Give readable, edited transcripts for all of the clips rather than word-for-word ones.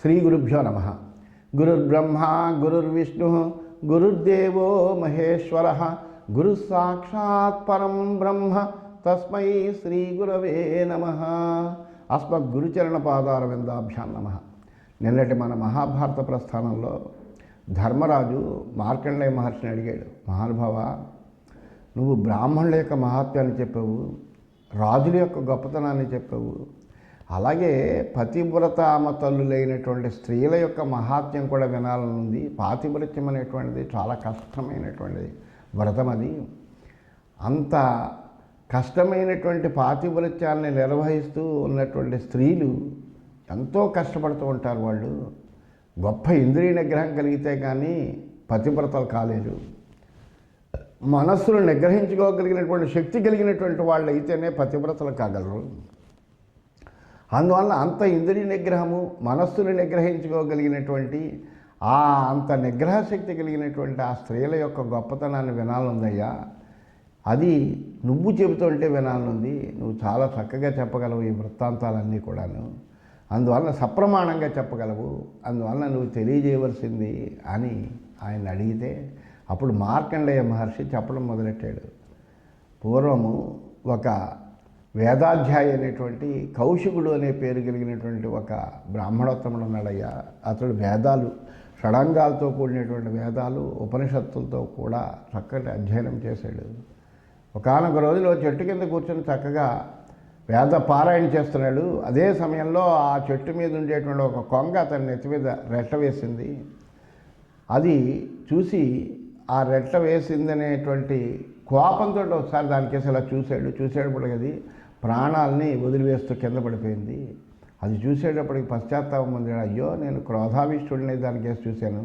శ్రీ గురుభ్యో నమః. గురుర్బ్రహ్మ గురుర్విష్ణు గురుర్దేవో మహేశ్వర గురు సాక్షాత్ పరం బ్రహ్మ తస్మై శ్రీ గురవే నమః. అస్మద్గురుచరణ పాదారవిందాభ్యాం నమః. నిన్నటి మన మహాభారత ప్రస్థానంలో ధర్మరాజు మార్కండేయ మహర్షిని అడిగాడు, మహానుభావ, నువ్వు బ్రాహ్మణుల యొక్క మహాత్మ్యాన్ని చెప్పావు, రాజుల యొక్క గొప్పతనాన్ని చెప్పావు, అలాగే పతివ్రతామ తల్లులైనటువంటి స్త్రీల యొక్క మహాత్మ్యం కూడా వినాలనుంది. పాతివ్రత్యం అనేటువంటిది చాలా కష్టమైనటువంటిది వ్రతం. అది అంత కష్టమైనటువంటి పాతివ్రత్యాన్ని నిర్వహిస్తూ ఉన్నటువంటి స్త్రీలు ఎంతో కష్టపడుతూ ఉంటారు. వాళ్ళు గొప్ప ఇంద్రియ నిగ్రహం కలిగితే కానీ పతివ్రతలు కాలేరు. మనస్సును నిగ్రహించుకోగలిగినటువంటి శక్తి కలిగినటువంటి వాళ్ళు అయితేనే పతివ్రతలు కాగలరు. అందువల్ల అంత ఇంద్రియ నిగ్రహము, మనస్సును నిగ్రహించుకోగలిగినటువంటి అంత నిగ్రహ శక్తి కలిగినటువంటి ఆ స్త్రీల యొక్క గొప్పతనాన్ని వినాలనుందయ్యా. అది నువ్వు చెబుతుంటే వినాలనుంది. నువ్వు చాలా చక్కగా చెప్పగలవు ఈ వృత్తాంతాలన్నీ కూడాను, అందువల్ల సప్రమాణంగా చెప్పగలవు, అందువల్ల నువ్వు తెలియజేయవలసింది అని ఆయన అడిగితే అప్పుడు మార్కండేయ మహర్షి చెప్పడం మొదలెట్టాడు. పూర్వము ఒక వేదాధ్యాయి అయినటువంటి కౌశికుడు అనే పేరు కలిగినటువంటి ఒక బ్రాహ్మణోత్తముడు ఉన్నాడయ్యా. అతడు వేదాలు, షడంగాలతో కూడినటువంటి వేదాలు, ఉపనిషత్తులతో కూడా చక్కటి అధ్యయనం చేశాడు. ఒకానొక రోజులో చెట్టు కింద కూర్చొని చక్కగా వేద పారాయణ చేస్తున్నాడు. అదే సమయంలో ఆ చెట్టు మీద ఉండేటువంటి ఒక కొంగ అతని నెత్తి మీద రెట్ట వేసింది. అది చూసి ఆ రెట్ట వేసిందనేటువంటి కోపంతో ఒకసారి దానికేసి అలా చూసేటప్పటికి అది ప్రాణాలని వదిలివేస్తూ కింద పడిపోయింది. అది చూసేటప్పటికి పశ్చాత్తాపం పొందాడు. అయ్యో, నేను క్రోధావిష్టుడిని దానికేసి చూశాను,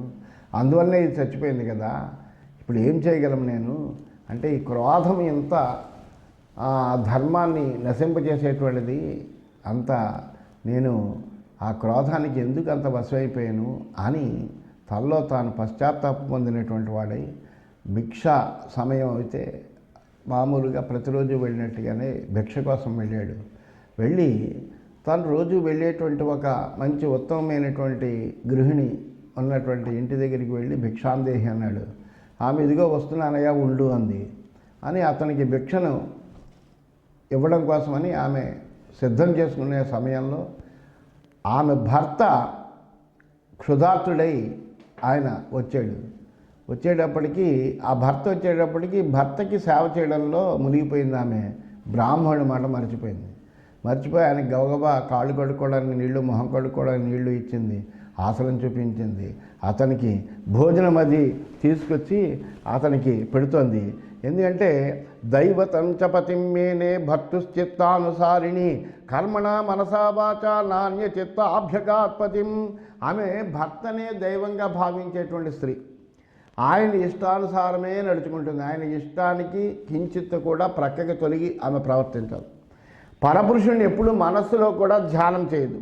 అందువల్లనే ఇది చచ్చిపోయింది కదా, ఇప్పుడు ఏం చేయగలను నేను అంటే, ఈ క్రోధం ఎంత ధర్మాన్ని నశింపజేసేటువంటిది, అంత నేను ఆ క్రోధానికి ఎందుకు అంత వశమైపోయాను అని తనలో తాను పశ్చాత్తాపం పొందినటువంటి వాడై భిక్ష సమయం అయితే మామూలుగా ప్రతిరోజు వెళ్ళినట్టుగానే భిక్ష కోసం వెళ్ళాడు. వెళ్ళి తను రోజు వెళ్ళేటువంటి ఒక మంచి ఉత్తమమైనటువంటి గృహిణి ఉన్నటువంటి ఇంటి దగ్గరికి వెళ్ళి భిక్షాందేహి అన్నాడు. ఆమె ఇదిగో వస్తున్నానయ్యా ఉండు అంది. అని అతనికి భిక్షను ఇవ్వడం కోసమని ఆమె సిద్ధం చేసుకునే సమయంలో ఆమె భర్త క్షుధార్తుడై ఆయన వచ్చేటప్పటికీ భర్తకి సేవ చేయడంలో మునిగిపోయింది. ఆమె బ్రాహ్మణుడి మాట మర్చిపోయి ఆయనకి గబగబా కాళ్ళు కడుక్కోవడానికి నీళ్లు, మొహం కడుక్కోవడానికి నీళ్లు ఇచ్చింది, ఆసనం చూపించింది, అతనికి భోజనం అది తీసుకొచ్చి అతనికి పెడుతోంది. ఎందుకంటే దైవతం చ పతిమ్మేనే భర్తుశ్చిత్తానుసారిణి కర్మణ మనసా వాచ నాణ్య చిత్తాభ్యగాత్పతిం. ఆమె భర్తనే దైవంగా భావించేటువంటి స్త్రీ. ఆయన ఇష్టానుసారమే నడుచుకుంటుంది. ఆయన ఇష్టానికి కించిత్ కూడా ప్రక్కకి తొలగి ఆమె ప్రవర్తించదు. పరపురుషుని ఎప్పుడు మనస్సులో కూడా ధ్యానం చేయదు.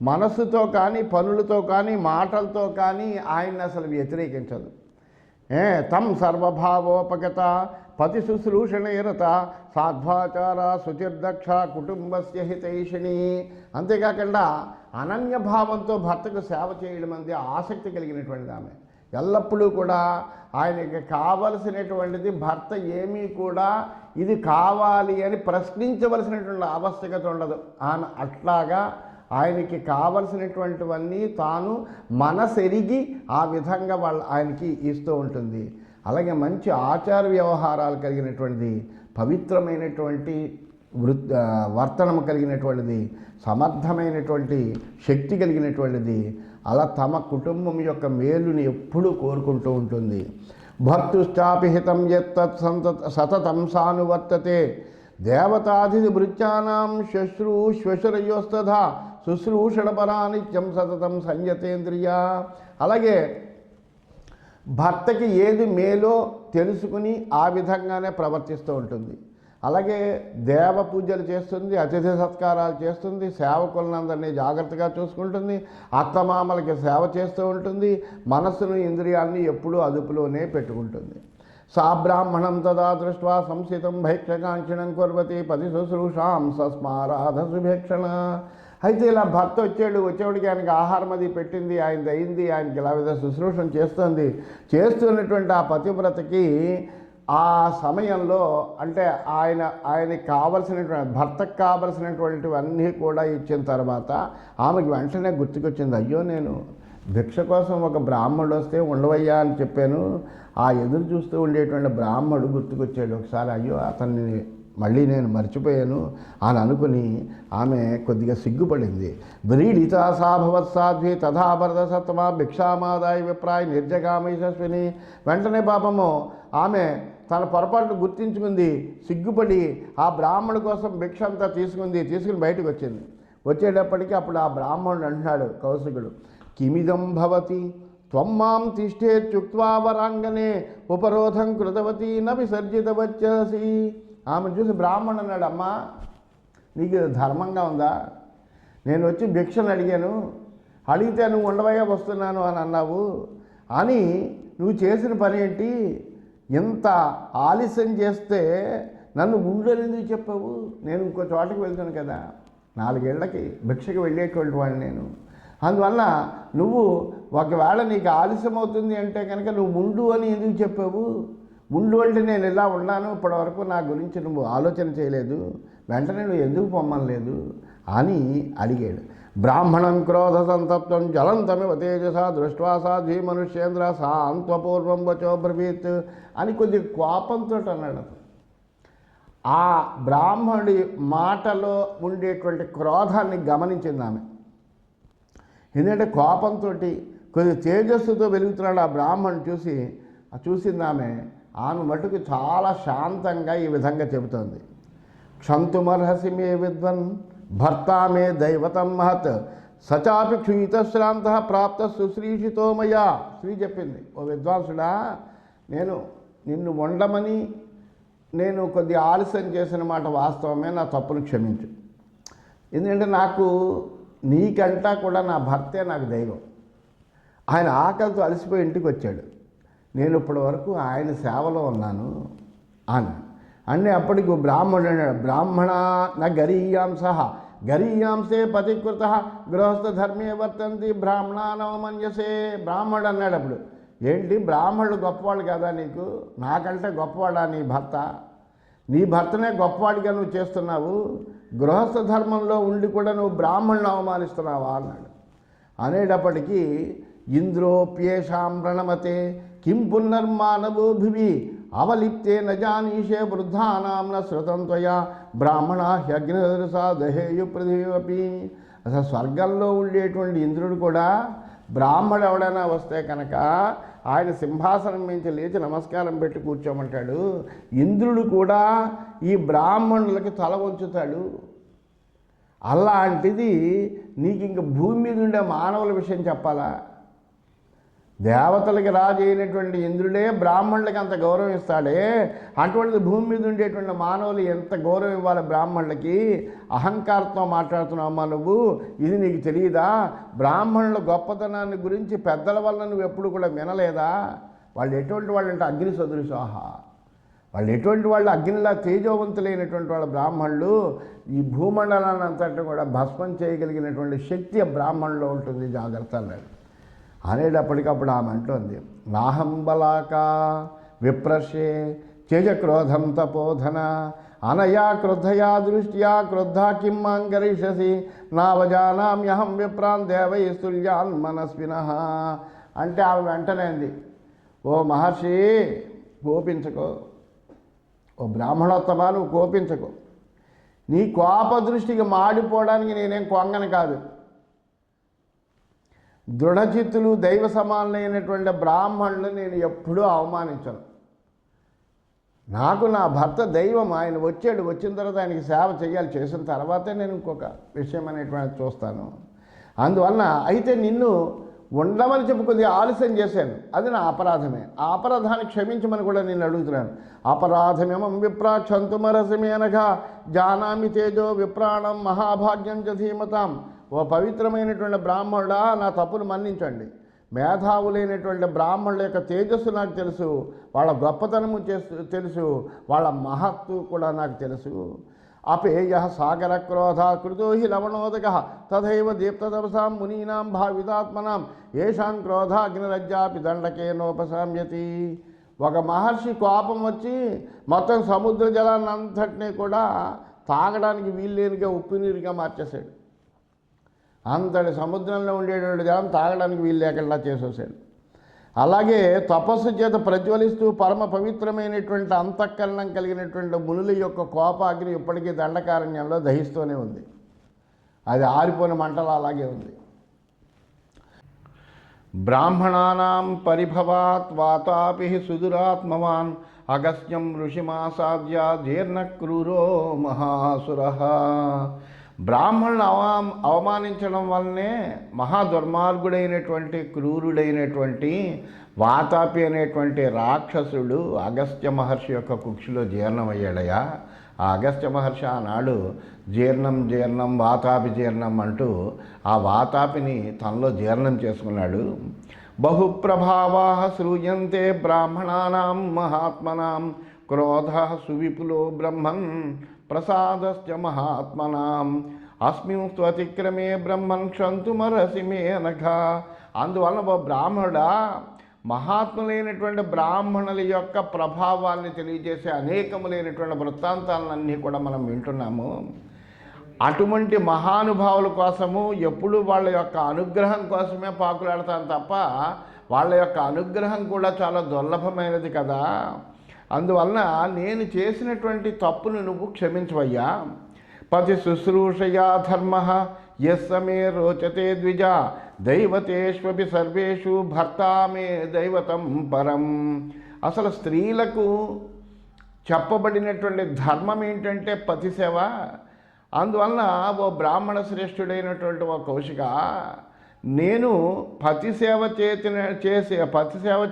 మనస్సుతో కానీ, పనులతో కానీ, మాటలతో కానీ ఆయన్ని అసలు వ్యతిరేకించదు. తం సర్వభావోపగత పతి శుశ్రూషణేరత సాధ్వాచార శుచిర్దక్ష కుటుంబస్య హితైషిణి. అంతేకాకుండా అనన్యభావంతో భర్తకు సేవ చేయడం అంది ఆసక్తి కలిగినటువంటిది ఆమె. ఎల్లప్పుడూ కూడా ఆయనకి కావలసినటువంటిది భర్త ఏమీ కూడా ఇది కావాలి అని ప్రశ్నించవలసినటువంటి ఆవశ్యకత ఉండదు. ఆమె అట్లాగా ఆయనకి కావలసినటువంటివన్నీ తాను మనసెరిగి ఆ విధంగా ఆయనకి ఇస్తూ ఉంటుంది. అలాగే మంచి ఆచార వ్యవహారాలు కలిగినటువంటిది, పవిత్రమైనటువంటి వర్తనం కలిగినటువంటిది, సమర్థమైనటువంటి శక్తి కలిగినటువంటిది. అలా తమ కుటుంబం యొక్క మేలుని ఎప్పుడూ కోరుకుంటూ ఉంటుంది. భర్తుశ్చాపి హితం యత్తత్ సతతం సానువర్తతే దేవతాధితి భృత్యానాం శ్వశ్రయోస్తథా శుశ్రూషణపరా నిత్యం సతతం సంయతేంద్రియ. అలాగే భర్తకి ఏది మేలో తెలుసుకుని ఆ విధంగానే ప్రవర్తిస్తూ ఉంటుంది. అలాగే దేవ పూజలు చేస్తుంది, అతిథి సత్కారాలు చేస్తుంది, సేవకులందరినీ జాగ్రత్తగా చూసుకుంటుంది, అత్తమామలకి సేవ చేస్తూ ఉంటుంది, మనస్సును ఇంద్రియాన్ని ఎప్పుడూ అదుపులోనే పెట్టుకుంటుంది. సా బ్రాహ్మణం తదా దృష్ట్వా సంస్థితం భైక్షకాంక్షణం కుర్వతి పతి శుశ్రూషాం సస్మారాధ సుభేక్షణ. అయితే ఇలా భర్త వచ్చేవాడికి ఆయనకి ఆహారం అది పెట్టింది, ఆయనది అయింది, ఆయనకి ఇలా విధ శుశ్రూషణ చేస్తున్నటువంటి ఆ పతివ్రతకి ఆ సమయంలో అంటే ఆయనకి కావలసినటువంటి భర్తకు కావలసినటువంటివన్నీ కూడా ఇచ్చిన తర్వాత ఆమెకి వెంటనే గుర్తుకొచ్చింది, అయ్యో నేను భిక్ష కోసం ఒక బ్రాహ్మణుడు వస్తే ఉండవయ్యా అని చెప్పాను, ఆ ఎదురు చూస్తూ ఉండేటువంటి బ్రాహ్మణుడు గుర్తుకొచ్చాడు. ఒకసారి అయ్యో అతన్ని మళ్ళీ నేను మర్చిపోయాను అని అనుకుని ఆమె కొద్దిగా సిగ్గుపడింది. వ్రీడితా సాభవత్సాధ్వి తథా భరత సత్తమా భిక్షామాదాయ విప్రాయ నిర్జగామయశస్విని. వెంటనే పాపము ఆమె తన పొరపాటును గుర్తించుకుంది, సిగ్గుపడి ఆ బ్రాహ్మణుడి కోసం భిక్ష అంతా తీసుకుని బయటకు వచ్చింది. వచ్చేటప్పటికి అప్పుడు ఆ బ్రాహ్మణుడు అంటున్నాడు కౌశికుడు, కిమిదం భవతి త్వం మాం తిష్టేత్యుక్త్వా వరాంగనే ఉపరోధం కృతవతి న విసర్జితవచ్చసి. ఆమె చూసి బ్రాహ్మణుడు అన్నాడు, అమ్మా నీకు ధర్మంగా ఉందా? నేను వచ్చి భిక్షను అడిగితే నువ్వు ఉండవయ్యా వస్తున్నాను అని అన్నావు అని నువ్వు చేసిన పని ఏంటి? ఎంత ఆలస్యం చేస్తే నన్ను ఉండని ఎందుకు చెప్పావు? నేను ఇంకో చోటకి వెళ్తాను కదా, 4 ఏళ్లకి భిక్షకి వెళ్ళేటువంటి వాడిని నేను. అందువల్ల నువ్వు ఒకవేళ నీకు ఆలస్యం అవుతుంది అంటే కనుక నువ్వు ముందు అని ఎందుకు చెప్పావు? ముందు అంటే నేను ఇలా ఉన్నాను, ఇప్పటివరకు నా గురించి నువ్వు ఆలోచన చేయలేదు, వెంటనే నువ్వు ఎందుకు పొమ్మనలేదు అని అడిగాడు. బ్రాహ్మణం క్రోధ సంతప్తం జలంతమివ తేజస దృష్ట్వా సాధ్వి మనుష్యేంద్ర సాంత్వపూర్వం వచో బ్రవీత్ అని కొద్ది కోపంతో అన్నాడు. ఆ బ్రాహ్మణుడి మాటలో ఉండేటువంటి క్రోధాన్ని గమనించింది ఆమె. ఎందుకంటే కోపంతో కొద్ది తేజస్సుతో వెలుగుతున్నాడు ఆ బ్రాహ్మణుడు చూసింది ఆమె మటుకు చాలా శాంతంగా ఈ విధంగా చెబుతోంది. క్షంతుమర్హసి మే విద్వన్ భర్తా మే దైవతం మహత్ సచాపి క్షుయితశ్రాంత ప్రాప్త సుశ్రీషితో మయా. శ్రీ చెప్పింది, ఓ విద్వాంసుడా, నేను నిన్ను వండమని నేను కొద్ది ఆలస్యం చేసిన మాట వాస్తవమే, నా తప్పును క్షమించు. ఎందుకంటే నీకంటా కూడా నా భర్తే నాకు దైవం. ఆయన ఆకలితో అలసిపోయి ఇంటికి వచ్చాడు, నేను ఇప్పటి వరకు ఆయన సేవలో ఉన్నాను అని అప్పటికి బ్రాహ్మణుడు అన్నాడు, బ్రాహ్మణ నా గరీయాంసే పతికృత గృహస్థ ధర్మే వర్తంతి బ్రాహ్మణానవమన్యసే. బ్రాహ్మణుడు అన్నాడు అప్పుడు, ఏంటి బ్రాహ్మణుడు గొప్పవాడు కదా నీకు, నాకంటే గొప్పవాడా నీ భర్తనే గొప్పవాడిగా నువ్వు చేస్తున్నావు, గృహస్థ ధర్మంలో ఉండి కూడా నువ్వు బ్రాహ్మణుని అవమానిస్తున్నావా అన్నాడు. అనేటప్పటికీ ఇంద్రోప్యేషాం ప్రణమతే కిం పునర్మానవోభివి అవలిప్తే నజానీషే వృద్ధానాం న శృతం త్వయా బ్రాహ్మణ హ్యగ్నిదృశా దహేయు పృథివీ. అసలు స్వర్గంలో ఉండేటువంటి ఇంద్రుడు కూడా బ్రాహ్మడు ఎవడైనా వస్తే కనుక ఆయన సింహాసనం నుంచి లేచి నమస్కారం పెట్టి కూర్చోమంటాడు. ఇంద్రుడు కూడా ఈ బ్రాహ్మణులకి తల వంచుతాడు. అలాంటిది నీకు ఇంక భూమి మీద ఉండే మానవుల విషయం చెప్పాలా? దేవతలకి రాజు అయినటువంటి ఇంద్రుడే బ్రాహ్మణులకి అంత గౌరవం ఇస్తాడే, అటువంటిది భూమి మీద ఉండేటువంటి మానవులు ఎంత గౌరవం ఇవ్వాలి బ్రాహ్మణులకి? అహంకారంతో మాట్లాడుతున్నావమ్మా నువ్వు, ఇది నీకు తెలియదా? బ్రాహ్మణుల గొప్పతనాన్ని గురించి పెద్దల వల్ల నువ్వు ఎప్పుడు కూడా వినలేదా? వాళ్ళు ఎటువంటి వాళ్ళు అంటే అగ్ని సదృశాహ, వాళ్ళు ఎటువంటి వాళ్ళు అగ్నిలా తేజోవంతులైనటువంటి వాళ్ళ బ్రాహ్మణులు. ఈ భూమండలాన్ని అంతటా కూడా భస్మం చేయగలిగినటువంటి శక్తి బ్రాహ్మణులో ఉంటుంది, జాగ్రత్త అన్నాడు. అనేటప్పటికప్పుడు ఆమె అంటోంది, నాహం బలాకా విప్రశే చేజక్రోధం తపోధన అనయా క్రుద్ధయా దృష్ట్యా క్రుద్ధా కిం మాం గరిష్యసి నావజానామ్యహం విప్రాన్ దేవైస్తుల్యాన్ మనస్వినః. అంటే ఆమె వెంటనే అంది, ఓ మహర్షి కోపించకో, ఓ బ్రాహ్మణోత్తమా నువ్వు కోపించకో, నీ కోప దృష్టికి మాడిపోవడానికి నేనేం కొంగని కాదు. దృఢచిత్తులు దైవ సమానులైనటువంటి బ్రాహ్మణులు నేను ఎప్పుడూ అవమానించను. నాకు నా భర్త దైవం, ఆయన వచ్చిన తర్వాత ఆయనకి సేవ చేయాలి, చేసిన తర్వాతే నేను ఇంకొక విషయం అనేటువంటిది చూస్తాను. అందువలన అయితే నిన్ను ఉండమని చెప్పి కొద్దిగా ఆలస్యం చేశాను, అది నా అపరాధమే. ఆ అపరాధాన్ని క్షమించమని కూడా నేను అడుగుతున్నాను. అపరాధమేమం విప్రాక్షంతుమరసమే అనగా జానామి తేజో విప్రాణం మహాభాగ్యం చ ధీమతాం. ఓ పవిత్రమైనటువంటి బ్రాహ్మణుడా, నా తప్పును మన్నించండి. మేధావులైనటువంటి బ్రాహ్మణుల యొక్క తేజస్సు నాకు తెలుసు, వాళ్ళ గొప్పతనము తెలుసు, వాళ్ళ మహత్తు కూడా నాకు తెలుసు. అపేయ సాగర క్రోధ కృతో హి లవణోదక తథైవ దీప్తదవసాం మునీనాం భావితాత్మనాం ఏషాం క్రోధాగ్నిరజ్జాపి దండకేనోపశామ్యతి. ఒక మహర్షి కోపం వచ్చి మొత్తం సముద్ర జలాన్ని అంతటినీ కూడా తాగడానికి వీల్లేనిగా ఉప్పు నీరుగా మార్చేశాడు. అంతటి సముద్రంలో ఉండేటువంటి జలం తాగడానికి వీలు లేకుండా చేసేసాడు. అలాగే తపస్సు చేత ప్రజ్వలిస్తూ పరమ పవిత్రమైనటువంటి అంతఃకరణం కలిగినటువంటి మునుల యొక్క కోపాగ్ని ఇప్పటికీ దండకారణ్యంలో దహిస్తూనే ఉంది. అది ఆరిపోయిన మంటలు అలాగే ఉంది. బ్రాహ్మణానాం పరిభవాత్ వాతాపి సుదురాత్మవాన్ అగస్త్యం ఋషిమాసాద్య జీర్ణక్రూరో మహాసురః. బ్రాహ్మణులను అవమానించడం వల్లనే మహాదుర్మార్గుడైనటువంటి క్రూరుడైనటువంటి వాతాపి అనేటువంటి రాక్షసుడు అగస్త్య మహర్షి యొక్క కుక్షిలో జీర్ణమయ్యాడయా. ఆ అగస్త్య మహర్షి ఆనాడు జీర్ణం వాతాపి జీర్ణం అంటూ ఆ వాతాపిని తనలో జీర్ణం చేసుకున్నాడు. బహుప్రభావా శ్రూయంతే బ్రాహ్మణానాం మహాత్మనాం క్రోధ సువిపులో బ్రహ్మన్ ప్రసాదశ్చ మహాత్మనాం అస్మిన్ స్వతిక్రమే బ్రహ్మన్ క్షంతుమరసి మే నఖ. అందువలన ఓ బ్రాహ్మణుడా, మహాత్ములైనటువంటి బ్రాహ్మణుల యొక్క ప్రభావాన్ని తెలియజేసే అనేకములైనటువంటి వృత్తాంతాలన్నీ కూడా మనం వింటున్నాము. అటువంటి మహానుభావుల కోసము ఎప్పుడు వాళ్ళ యొక్క అనుగ్రహం కోసమే పాకులాడతాను తప్ప వాళ్ళ యొక్క అనుగ్రహం కూడా చాలా దుర్లభమైనది కదా. అందువలన నేను చేసినటువంటి తప్పును నువ్వు క్షమించవయ్యా. పతి శుశ్రూషయా ధర్మ యస్సమే రోచతే ద్విజ దైవతేష్వపి సర్వేషు భర్తా మే దైవతం పరం. అసలు స్త్రీలకు చెప్పబడినటువంటి ధర్మం ఏంటంటే పతి సేవ. అందువలన ఓ బ్రాహ్మణ శ్రేష్ఠుడైనటువంటి ఓ కౌశిక, నేను పతి సేవ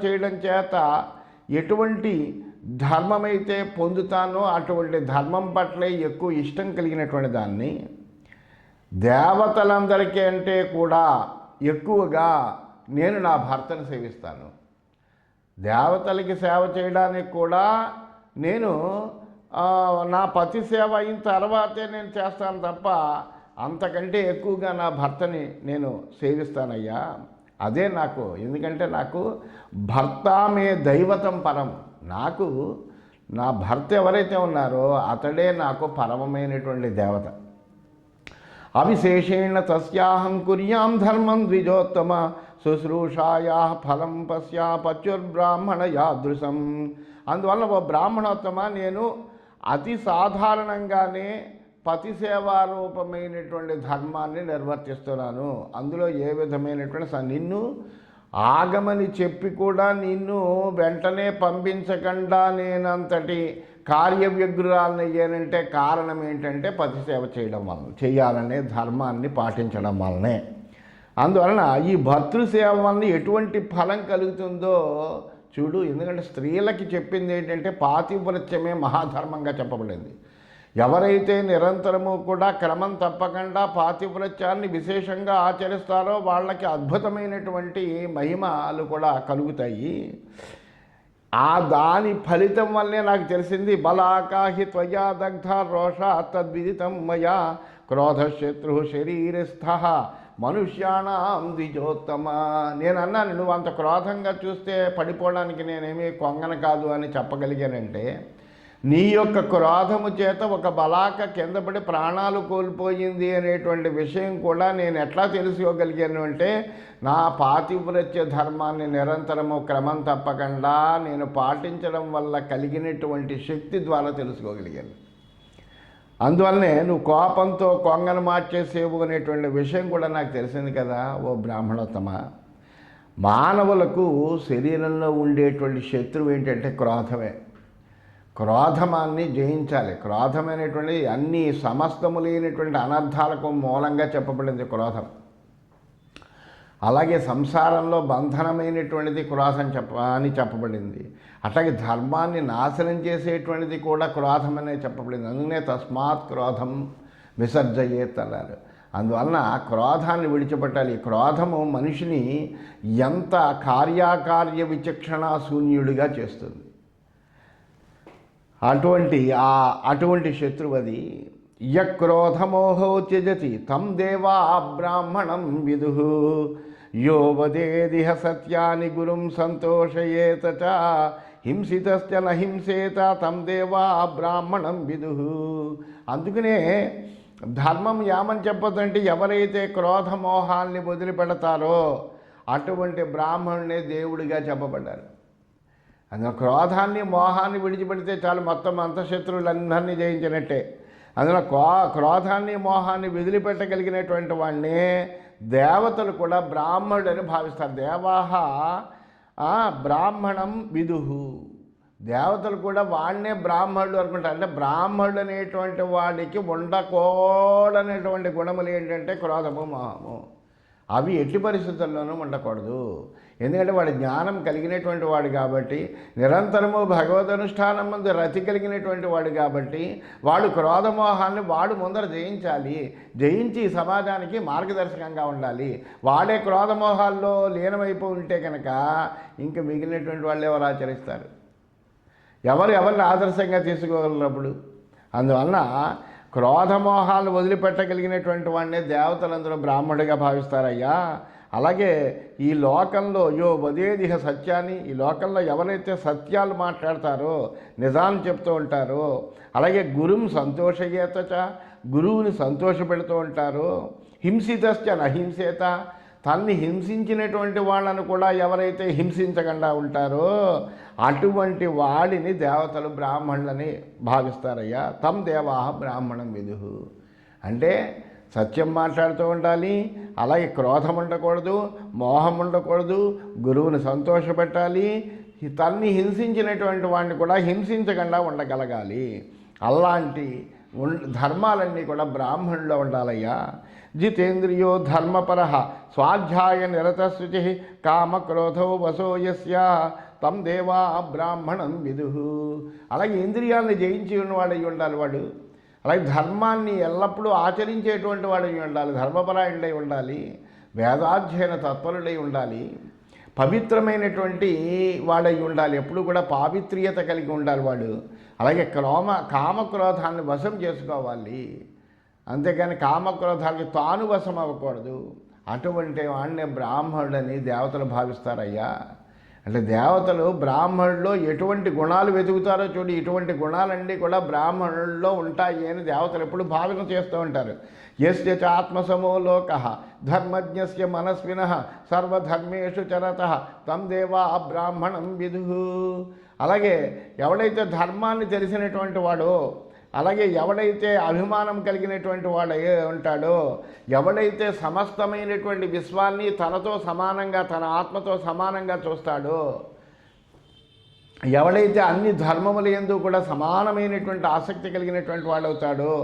చేయడం చేత ఎటువంటి ధర్మమైతే పొందుతానో అటువంటి ధర్మం పట్లే ఎక్కువ ఇష్టం కలిగినటువంటి దాన్ని, దేవతలందరికీ అంటే కూడా ఎక్కువగా నేను నా భర్తను సేవిస్తాను. దేవతలకి సేవ చేయడానికి కూడా నేను నా పతి సేవ అయిన తర్వాతే నేను చేస్తాను తప్ప అంతకంటే ఎక్కువగా నా భర్తని నేను సేవిస్తానయ్యా. అదే నాకు, ఎందుకంటే నాకు భర్త మే దైవతం పరం. నాకు నా భర్త ఎవరైతే ఉన్నారో అతడే నాకు పరమమైనటువంటి దేవత. అవిశేషేణ తస్యాహం కుర్యాం ధర్మం ద్విజోత్తమ శుశ్రూషాయా ఫలం పశ్యా పత్యుర్బ్రాహ్మణ యాదృశం. అందువల్ల ఓ బ్రాహ్మణోత్తమ, నేను అతి సాధారణంగానే పతి సేవారూపమైనటువంటి ధర్మాన్ని నిర్వర్తిస్తున్నాను. అందులో ఏ విధమైనటువంటి నిన్ను ఆగమని చెప్పి కూడా నిన్ను వెంటనే పంపించకుండా నేనంతటి కార్యవ్యగ్రాలను అయ్యానంటే కారణం ఏంటంటే పతి సేవ చేయడం వలన, చేయాలనే ధర్మాన్ని పాటించడం వల్లనే. అందువలన ఈ భర్తృసేవ వలన ఎటువంటి ఫలం కలుగుతుందో చూడు. ఎందుకంటే స్త్రీలకి చెప్పింది ఏంటంటే పాతివ్రత్యమే మహాధర్మంగా చెప్పబడింది. ఎవరైతే నిరంతరము కూడా క్రమం తప్పకుండా పాతివ్రత్యాన్ని విశేషంగా ఆచరిస్తారో వాళ్ళకి అద్భుతమైనటువంటి మహిమలు కూడా కలుగుతాయి. దాని ఫలితం వల్లే నాకు తెలిసింది. బలాకాహి త్వయా దగ్ధ రోష తద్విదితం మయా క్రోధశత్రు శరీరస్థ మనుష్యాణం ద్విజోత్తమ. నేను అన్నాను, నువ్వు అంత క్రోధంగా చూస్తే పడిపోవడానికి నేనేమీ కొంగన కాదు అని చెప్పగలిగానంటే, నీ యొక్క క్రోధము చేత ఒక బలాక కిందపడి ప్రాణాలు కోల్పోయింది అనేటువంటి విషయం కూడా నేను ఎట్లా తెలుసుకోగలిగాను అంటే, నా పాతివ్రత్య ధర్మాన్ని నిరంతరము క్రమం తప్పకుండా నేను పాటించడం వల్ల కలిగినటువంటి శక్తి ద్వారా తెలుసుకోగలిగాను. అందువల్లనే నువ్వు కోపంతో కొంగను మార్చేసేవు అనేటువంటి విషయం కూడా నాకు తెలిసింది కదా ఓ బ్రాహ్మణోత్తమ. మానవులకు శరీరంలో ఉండేటువంటి శత్రువు ఏంటంటే క్రోధమే. క్రోధమాన్ని జయించాలి. క్రోధమైనటువంటి అన్ని సమస్తములైనటువంటి అనర్థాలకు మూలంగా చెప్పబడింది క్రోధం. అలాగే సంసారంలో బంధనమైనటువంటిది క్రోధం అని చెప్పబడింది. అట్లాగే ధర్మాన్ని నాశనం చేసేటువంటిది కూడా క్రోధమనే చెప్పబడింది. అందుకనే తస్మాత్ క్రోధం విసర్జయేత్ అన్నారు. అందువలన క్రోధాన్ని విడిచిపెట్టాలి. క్రోధము మనిషిని ఎంత కార్యాకార్య విచక్షణ శూన్యుడిగా చేస్తుంది. అటువంటి శత్రువు అది. యక్రోధమోహో త్యజతి తం దేవా బ్రాహ్మణం విదుః యో వదేదిహ సత్యాని గురుం సంతోషయేత చ హింసితశ్చ న హింసేత తం దేవా బ్రాహ్మణం విదుః. అందుకనే ధర్మం ఏమని చెప్పదంటే ఎవరైతే క్రోధమోహాల్ని వదిలిపెడతారో అటువంటి బ్రాహ్మణునే దేవుడిగా చెప్పబడ్డారు. అందులో క్రోధాన్ని మోహాన్ని విడిచిపెడితే చాలు, మొత్తం అంతఃశత్రువులందరినీ జయించినట్టే. అందులో క్రోధాన్ని మోహాన్ని వదిలిపెట్టగలిగినటువంటి వాడిని దేవతలు కూడా బ్రాహ్మణుడని భావిస్తారు. దేవాహ బ్రాహ్మణం విదుః. దేవతలు కూడా వాడినే బ్రాహ్మణుడు అనుకుంటారు. అంటే బ్రాహ్మణుడు అనేటువంటి వాడికి ఉండకూడనటువంటి గుణములు ఏంటంటే క్రోధము మోహము. అవి ఎట్టి పరిస్థితుల్లోనూ ఉండకూడదు. ఎందుకంటే వాడు జ్ఞానం కలిగినటువంటి వాడు కాబట్టి, నిరంతరము భగవదనుష్ఠానం ముందు రతి కలిగినటువంటి వాడు కాబట్టి వాడు క్రోధమోహాన్ని వాడు ముందర జయించాలి. జయించి సమాజానికి మార్గదర్శకంగా ఉండాలి. వాడే క్రోధమోహాల్లో లీనమైపోయి ఉంటే కనుక ఇంక మిగిలినటువంటి వాళ్ళు ఎవరు ఆచరిస్తారు? ఎవరిని ఆదర్శంగా తీసుకోగలరప్పుడు? అందువలన క్రోధమోహాలను వదిలిపెట్టగలిగినటువంటి వాడినే దేవతలందరూ బ్రాహ్మణుడిగా భావిస్తారయ్యా. అలాగే ఈ లోకంలో యో వదేదిహ సత్యాన్ని, ఈ లోకంలో ఎవరైతే సత్యాలు మాట్లాడతారో, నిజాన్ని చెప్తూ ఉంటారో, అలాగే గురుం సంతోషయేత, గురువుని సంతోషపెడుతూ ఉంటారో, హింసితశ్చ నహింసేత, తన్ని హింసించినటువంటి వాళ్ళను కూడా ఎవరైతే హింసించకుండా ఉంటారో అటువంటి వాడిని దేవతలు బ్రాహ్మణులని భావిస్తారయ్యా. తం దేవాహ బ్రాహ్మణం విదుః. అంటే సత్యం మాట్లాడుతూ ఉండాలి, అలాగే క్రోధం ఉండకూడదు, మోహం ఉండకూడదు, గురువుని సంతోషపెట్టాలి, తన్ని హింసించినటువంటి వాడిని కూడా హింసించకుండా ఉండగలగాలి. అలాంటి ధర్మాలన్నీ కూడా బ్రాహ్మణుల్లో ఉండాలయ్యా. జితేంద్రియో ధర్మపర స్వాధ్యాయ నిరతశుచి కామక్రోధో వశో యస్య తం దేవా బ్రాహ్మణం విదుః. అలాగే ఇంద్రియాలను జయించి ఉన్నవాడై ఉండాలి వాడు. అలాగే ధర్మాన్ని ఎల్లప్పుడూ ఆచరించేటువంటి వాడై ఉండాలి, ధర్మపరాయణుడై ఉండాలి, వేదాధ్యయన తత్పరుడై ఉండాలి, పవిత్రమైనటువంటి వాడై ఉండాలి, ఎప్పుడు కూడా పావిత్ర్యత కలిగి ఉండాలి వాడు. అలాగే కామక్రోధాన్ని వశం చేసుకోవాలి, అంతేకాని కామక్రోధానికి తాను వశం అవ్వకూడదు. అటువంటి వాడిని బ్రాహ్మణుడని దేవతలు భావిస్తారయ్యా. అంటే దేవతలు బ్రాహ్మణుల్లో ఎటువంటి గుణాలు వెతుకుతారో చూడు, ఇటువంటి గుణాలన్నీ కూడా బ్రాహ్మణుల్లో ఉంటాయి అని దేవతలు ఎప్పుడు భావన చేస్తూ ఉంటారు. యస్య చ ఆత్మసమో లోకః ధర్మజ్ఞస్య మనస్వినః సర్వధర్మేషు చరతః తం దేవా బ్రాహ్మణం విదుః. అలాగే ఎవడైతే ధర్మాన్ని తెలిసినటువంటి వాడో, అలాగే ఎవడైతే అభిమానం కలిగినటువంటి వాడు ఉంటాడో, ఎవడైతే సమస్తమైనటువంటి విశ్వాన్ని తనతో సమానంగా, తన ఆత్మతో సమానంగా చూస్తాడో, ఎవడైతే అన్ని ధర్మముల యందు కూడా సమానమైనటువంటి ఆసక్తి కలిగినటువంటి వాడవుతాడో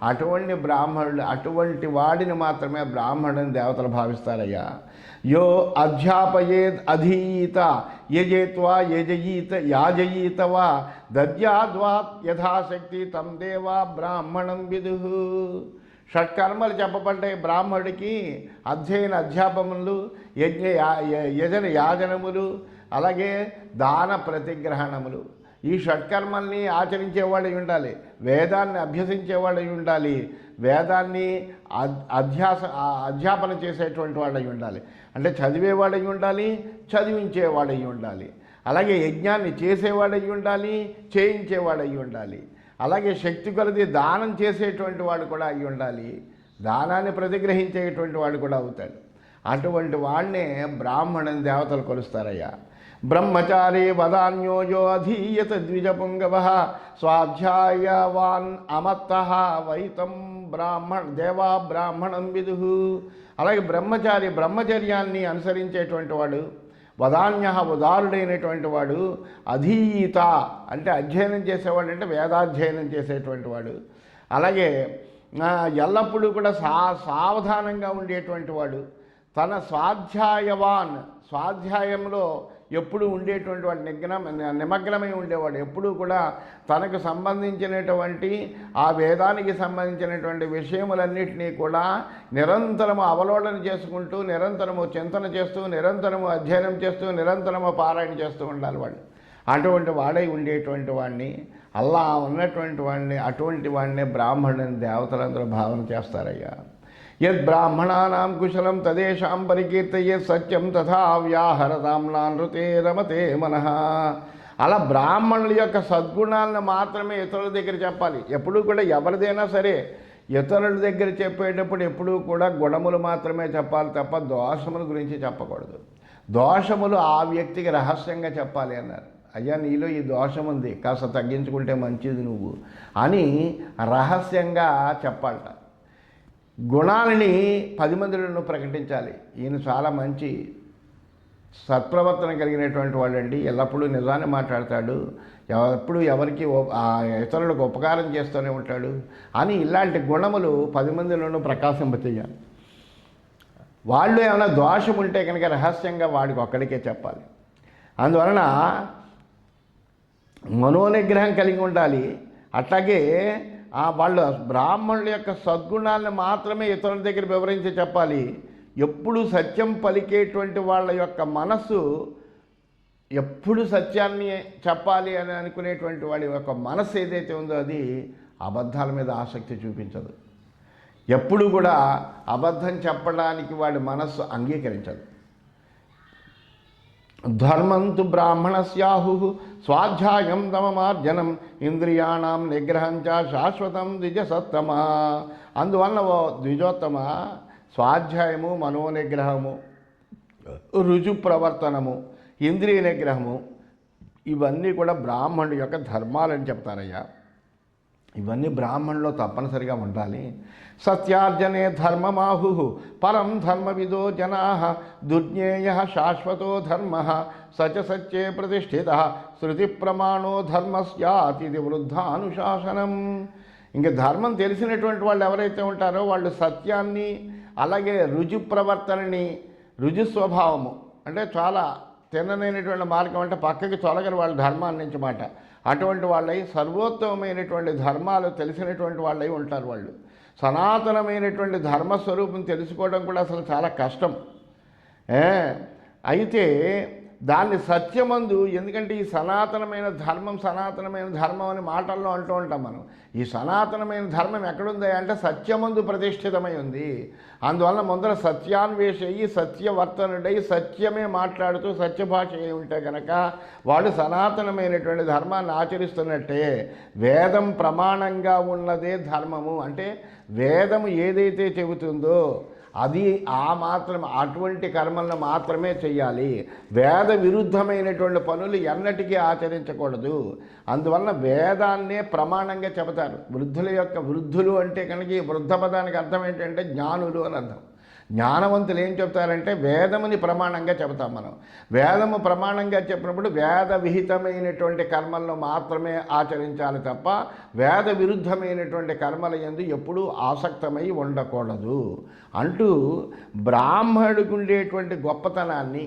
అటువంటి బ్రాహ్మణుడు, అటువంటి వాడిని మాత్రమే బ్రాహ్మణుని దేవతలు భావిస్తారయ్యా. యో అధ్యాపయేద్ అధీత యజేత్వా యజయీత యాజయీత వా దద్యాద్వా యథాశక్తి తం దేవా బ్రాహ్మణం విదుః. షట్కర్మలు చెప్పబడ్డాయి బ్రాహ్మణుడికి. అధ్యయన అధ్యాపములు, యజన యాజనములు, అలాగే దాన ప్రతిగ్రహణములు. ఈ షట్కర్మల్ని ఆచరించేవాడై ఉండాలి, వేదాన్ని అభ్యసించేవాడై ఉండాలి, వేదాన్ని అధ్యాపన చేసేటువంటి వాడై ఉండాలి. అంటే చదివేవాడై ఉండాలి, చదివించేవాడై ఉండాలి, అలాగే యజ్ఞాన్ని చేసేవాడై ఉండాలి, చేయించేవాడై ఉండాలి, అలాగే శక్తి కొలది దానం చేసేటువంటి వాడు కూడా అయి ఉండాలి, దానాన్ని ప్రతిగ్రహించేటువంటి వాడు కూడా అవుతాడు. అటువంటి వాడినే బ్రాహ్మణుని దేవతలు కొలుస్తారయ్యా. బ్రహ్మచారి వదాన్యోజో అధీయత ద్విజపుంగవః స్వాధ్యాయవాన్ అమత్తః వైతం దేవా బ్రాహ్మణం విదుః. అలాగే బ్రహ్మచారి బ్రహ్మచర్యాన్ని అనుసరించేటువంటి వాడు, వదాన్య ఉదారుడైనటువంటి వాడు, అధీత అంటే అధ్యయనం చేసేవాడు, అంటే వేదాధ్యయనం చేసేటువంటి వాడు, అలాగే ఎల్లప్పుడూ కూడా సావధానంగా ఉండేటువంటి వాడు, తన స్వాధ్యాయవాన్ స్వాధ్యాయంలో ఎప్పుడు ఉండేటువంటి వాడు, నిమగ్నమై ఉండేవాడు, ఎప్పుడూ కూడా తనకు సంబంధించినటువంటి ఆ వేదానికి సంబంధించినటువంటి విషయములన్నింటినీ కూడా నిరంతరము అవలోకన చేసుకుంటూ, నిరంతరము చింతన చేస్తూ, నిరంతరము అధ్యయనం చేస్తూ, నిరంతరము పారాయణ చేస్తూ ఉండాలి వాడు. అటువంటి వాడై ఉండేటువంటి వాడిని, అల్లా ఉన్నటువంటి వాడిని, అటువంటి వాడిని బ్రాహ్మణుని దేవతలందరూ భావన చేస్తారయ్యా. యద్ బ్రాహ్మణానాం కుశలం తదేషాం పరికీర్తయే సత్యం తథా వ్యాహరతాం నానృతే రమతే మనః. అలా బ్రాహ్మణుల యొక్క సద్గుణాలను మాత్రమే ఇతరుల దగ్గర చెప్పాలి. ఎప్పుడూ కూడా ఎవరిదైనా సరే ఇతరుల దగ్గర చెప్పేటప్పుడు ఎప్పుడూ కూడా గుణములు మాత్రమే చెప్పాలి తప్ప దోషముల గురించి చెప్పకూడదు. దోషములు ఆ వ్యక్తికి రహస్యంగా చెప్పాలి అన్నారు. అయ్యా నీలో ఈ దోషం ఉంది, కాస్త తగ్గించుకుంటే మంచిది నువ్వు అని రహస్యంగా చెప్పాలట. గుణాలని 10 మందిలో ప్రకటించాలి. ఈయన చాలా మంచి సత్ప్రవర్తన కలిగినటువంటి వాళ్ళండి, ఎల్లప్పుడూ నిజాన్ని మాట్లాడతాడు, ఎప్పుడు ఎవరికి ఇతరులకు ఉపకారం చేస్తూనే ఉంటాడు అని ఇలాంటి గుణములు 10 మందిలోనూ ప్రకాశింపచేయాలి. వాళ్ళు ఏమైనా దోషం ఉంటే కనుక రహస్యంగా వాడికి ఒక్కడికే చెప్పాలి. అందువలన మనోనిగ్రహం కలిగి ఉండాలి. అట్లాగే వాళ్ళు బ్రాహ్మణుల యొక్క సద్గుణాలను మాత్రమే ఇతరుల దగ్గర వివరించి చెప్పాలి. ఎప్పుడు సత్యం పలికేటువంటి వాళ్ళ యొక్క మనస్సు ఎప్పుడు సత్యాన్ని చెప్పాలి అని అనుకునేటువంటి వాడి యొక్క మనస్సు ఏదైతే ఉందో అది అబద్ధాల మీద ఆసక్తి చూపించదు. ఎప్పుడు కూడా అబద్ధం చెప్పడానికి వాడి మనస్సు అంగీకరించదు. ధర్మంతు బ్రాహ్మణస్యాహు స్వాధ్యాయం దమమార్జనం ఇంద్రియాణం నిగ్రహం చ శాశ్వతం ద్విజసత్తమ. అందువలన ఓ ద్విజోత్తమ, స్వాధ్యాయము, మనోనిగ్రహము, రుజు ప్రవర్తనము, ఇంద్రియ నిగ్రహము ఇవన్నీ కూడా బ్రాహ్మణుడి యొక్క ధర్మాలని చెప్తారయ్యా. ఇవన్నీ బ్రాహ్మణులో తప్పనిసరిగా ఉండాలి. సత్యార్జనే ధర్మమాహు పరం ధర్మవిదో జనా దుర్జ్ఞేయ శాశ్వతో ధర్మ సచ సత్యే ప్రతిష్ఠిత శృతి ప్రమాణో ధర్మస్యాతిథి వృద్ధానుశాసనం. ఇంకా ధర్మం తెలిసినటువంటి వాళ్ళు ఎవరైతే ఉంటారో వాళ్ళు సత్యాన్ని, అలాగే రుజు ప్రవర్తనని, రుజు స్వభావము అంటే చాలా తిన్ననైనటువంటి మార్గం అంటే పక్కకి తొలగని వాళ్ళ ధర్మాన్ని నుంచి మాట, అటువంటి వాళ్ళై సర్వోత్తమమైనటువంటి ధర్మాలు తెలిసినటువంటి వాళ్ళై ఉంటారు. వాళ్ళు సనాతనమైనటువంటి ధర్మస్వరూపం తెలుసుకోవడం కూడా అసలు చాలా కష్టం. అయితే దాన్ని సత్యమందు, ఎందుకంటే ఈ సనాతనమైన ధర్మం అని మాటల్లో అంటూ ఉంటాం మనం. ఈ సనాతనమైన ధర్మం ఎక్కడుంది అంటే సత్యమందు ప్రతిష్ఠితమై ఉంది. అందువల్ల ముందర సత్యాన్వేషయి సత్యవర్తనుడై సత్యమే మాట్లాడుతూ సత్యభాష అయి ఉంటే కనుక వాడు సనాతనమైనటువంటి ధర్మాన్ని ఆచరిస్తున్నట్టే. వేదం ప్రమాణంగా ఉన్నదే ధర్మము అంటే వేదము ఏదైతే చెబుతుందో అది అటువంటి కర్మలను మాత్రమే చెయ్యాలి. వేద విరుద్ధమైనటువంటి పనులు ఎన్నటికీ ఆచరించకూడదు. అందువలన వేదాన్నే ప్రమాణంగా చెబుతారు. వృద్ధులు అంటే కనుక ఈ వృద్ధ పదానికి అర్థం ఏంటంటే జ్ఞానులు అని అర్థం. జ్ఞానవంతులు ఏం చెప్తారంటే వేదముని ప్రమాణంగా చెబుతాం మనం. వేదము ప్రమాణంగా చెప్పినప్పుడు వేద విహితమైనటువంటి కర్మలను మాత్రమే ఆచరించాలి తప్ప వేద విరుద్ధమైనటువంటి కర్మల యందు ఎప్పుడూ ఆసక్తమై ఉండకూడదు అంటూ బ్రాహ్మణుడికి ఉండేటువంటి గొప్పతనాన్ని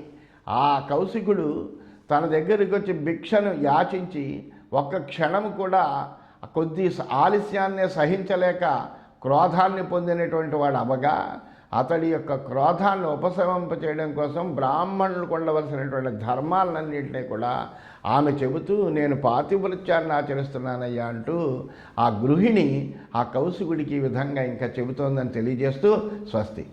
ఆ కౌశికుడు తన దగ్గరికి వచ్చి భిక్షను యాచించి ఒక్క క్షణం కూడా కొద్ది ఆలస్యాన్నే సహించలేక క్రోధాన్ని పొందినటువంటి వాడు అవగా అతడి యొక్క క్రోధాన్ని ఉపశమింపచేయడం కోసం బ్రాహ్మణులకు ఉండవలసినటువంటి ధర్మాలన్నింటినీ కూడా ఆమె చెబుతూ నేను పాతివ్రత్యాన్ని ఆచరిస్తున్నానయ్యా అంటూ ఆ గృహిణి ఆ కౌశికుడికి ఈ విధంగా ఇంకా చెబుతోందని తెలియజేస్తూ స్వస్తి.